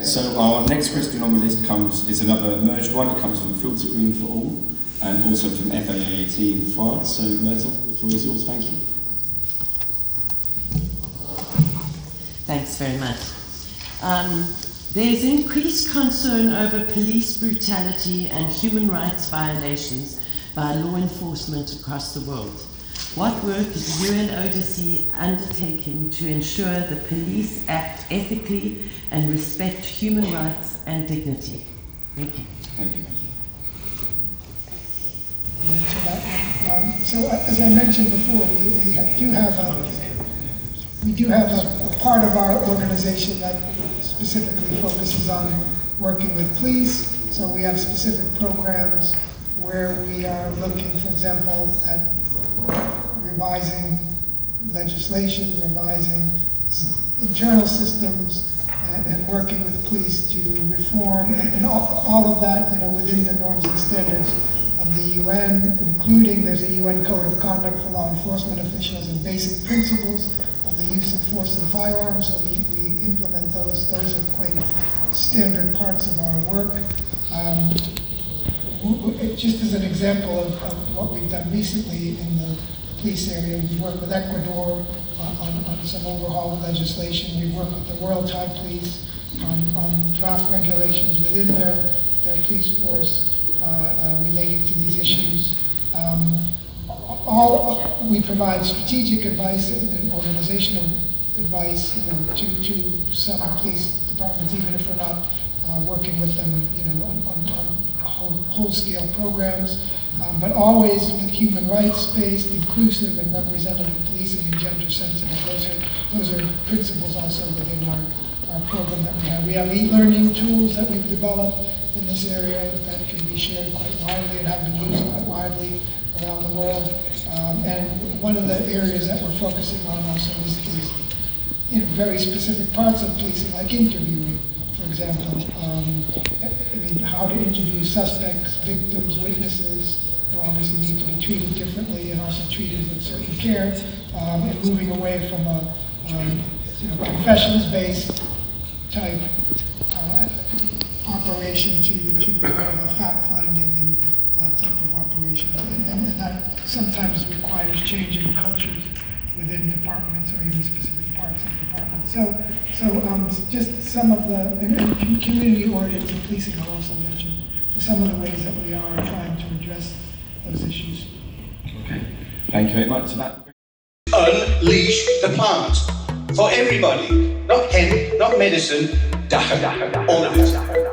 so our next question on the list is another merged one. It comes from Filter Green for All and also from FAAT in France. So Myrtle, the floor is yours. Thank you. Thanks very much. There's increased concern over police brutality and human rights violations by law enforcement across the world. What work is UNODC undertaking to ensure the police act ethically and respect human rights and dignity? Thank you. Thank you. So as I mentioned before, we do have a part of our organization that specifically focuses on working with police. So we have specific programs where we are looking, for example, at revising legislation, revising internal systems, and working with police to reform, and all of that, within the norms and standards of the UN, including there's a UN Code of Conduct for law enforcement officials and basic principles of the use of force and firearms. So we implement those. Those are quite standard parts of our work. Just as an example of what we've done recently in the police area, we've worked with Ecuador on some overhaul of legislation. We've worked with the World Thai Police on draft regulations within their police force relating to these issues. We provide strategic advice and organizational advice, to some police departments, even if we're not working with them, on whole-scale programs, but always with human rights-based, inclusive, and representative policing and gender-sensitive. Those are principles also within our program that we have. We have e-learning tools that we've developed in this area that can be shared quite widely and have been used quite widely around the world. And one of the areas that we're focusing on also is very specific parts of policing, like interviewing, for example. How to interview suspects, victims, witnesses, who obviously need to be treated differently and also treated with certain care, and moving away from a confessions-based type operation to more of a fact-finding and type of operation. And that sometimes requires change in cultures within departments or even specific parts of departments. So just some of the, and community-oriented policing I'll also mention, some of the ways that we are trying to address those issues. Okay, thank you very much for that. Unleash the plant for everybody, not hemp, not medicine, all of it.